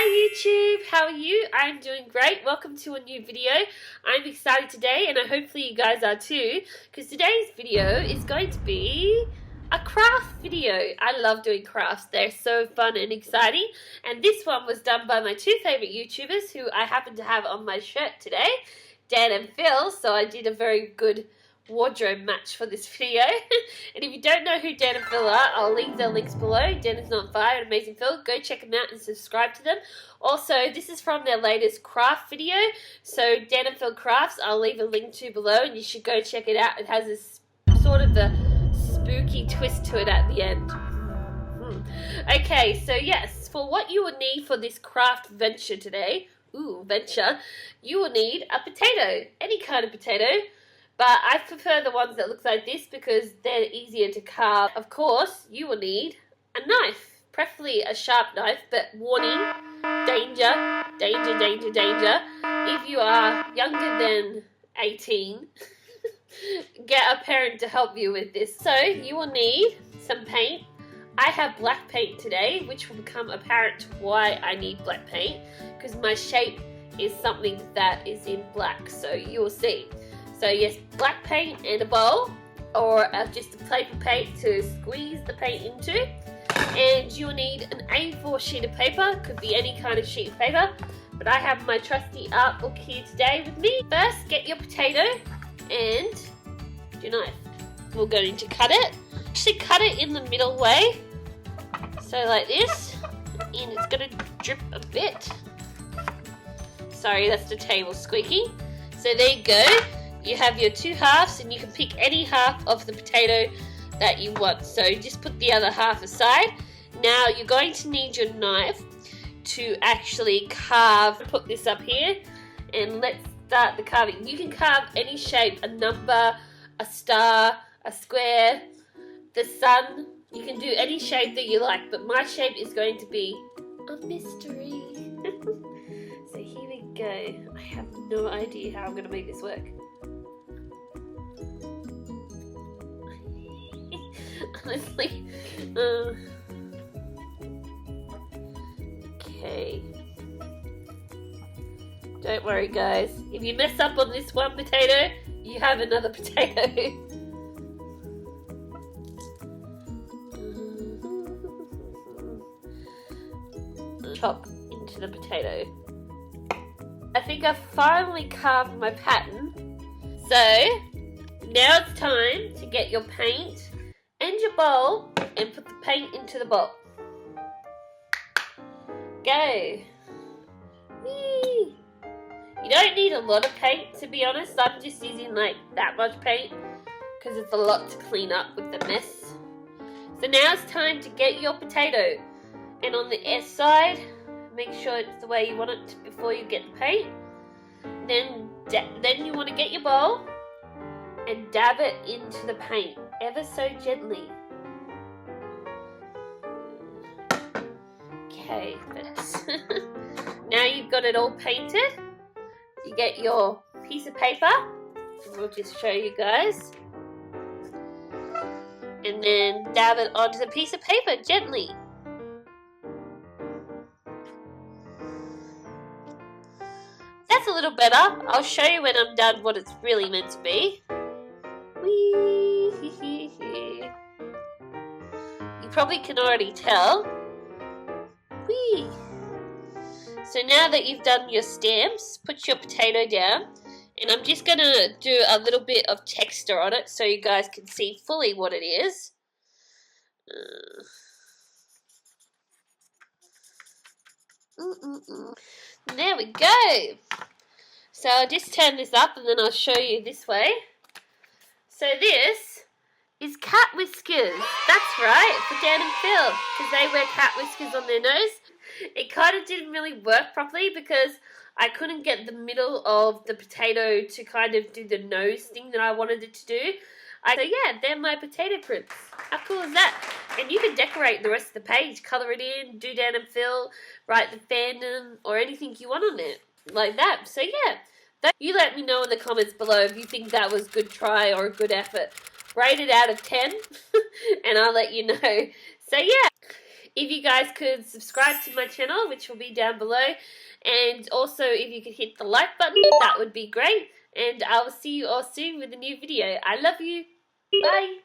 Hi YouTube, how are you? I'm doing great. Welcome to a new video. I'm excited today and hopefully you guys are too, because today's video is going to be a craft video. I love doing crafts. They're so fun and exciting, and this one was done by my two favorite YouTubers who I happen to have on my shirt today, Dan and Phil, so I did a very good wardrobe match for this video. And if you don't know who Dan and Phil are, I'll leave their links below. Danisnotonfire and Amazing Phil. Go check them out and subscribe to them. Also, this is from their latest craft video. So Dan&Phil Crafts, I'll leave a link to below and you should go check it out. It has this sort of a spooky twist to it at the end. Okay, so yes, for what you will need for this craft venture today, you will need a potato, any kind of potato. But I prefer the ones that look like this because they're easier to carve. Of course, you will need a knife, preferably a sharp knife, but warning, danger, danger, danger, danger. If you are younger than 18, get a parent to help you with this. So you will need some paint. I have black paint today, which will become apparent why I need black paint, because my shape is something that is in black, so you will see. So yes, black paint and a bowl, or just a paper paint to squeeze the paint into. And you'll need an A4 sheet of paper, could be any kind of sheet of paper, but I have my trusty art book here today with me. First, get your potato and your knife. We're going to cut it. Actually cut it in the middle way, so like this, and it's going to drip a bit. Sorry, that's the table squeaking. So there you go. You have your two halves and you can pick any half of the potato that you want. So just put the other half aside. Now you're going to need your knife to actually carve. Put this up here and let's start the carving. You can carve any shape, a number, a star, a square, the sun. You can do any shape that you like, but my shape is going to be a mystery. So here we go. I have no idea how I'm going to make this work. Honestly, okay. Don't worry, guys. If you mess up on this one potato, you have another potato. Chop into the potato. I think I've finally carved my pattern. So now it's time to get your paint and your bowl and put the paint into the bowl. Go. Whee. You don't need a lot of paint, to be honest. I'm just using like that much paint because it's a lot to clean up with the mess. So now it's time to get your potato, and on the S side, make sure it's the way you want it before you get the paint. Then you want to get your bowl and dab it into the paint ever so gently. Okay, now you've got it all painted. You get your piece of paper, we'll just show you guys, and then dab it onto the piece of paper gently. That's a little better. I'll show you when I'm done what it's really meant to be. Whee. You probably can already tell. Whee. So now that you've done your stamps, put your potato down, and I'm just going to do a little bit of texture on it so you guys can see fully what it is. There we go. So I'll just turn this up and then I'll show you this way. So this is cat whiskers. That's right, for Dan and Phil, because they wear cat whiskers on their nose. It kind of didn't really work properly because I couldn't get the middle of the potato to kind of do the nose thing that I wanted it to do. So yeah, they're my potato prints. How cool is that? And you can decorate the rest of the page, colour it in, do Dan and Phil, write the Phandom, or anything you want on it, like that. So yeah, you let me know in the comments below if you think that was a good try or a good effort. Rate it out of 10, and I'll let you know. So yeah, If you guys could subscribe to my channel, which will be down below, and also if you could hit the like button, that would be great. And I will see you all soon with a new video. I love you. Bye.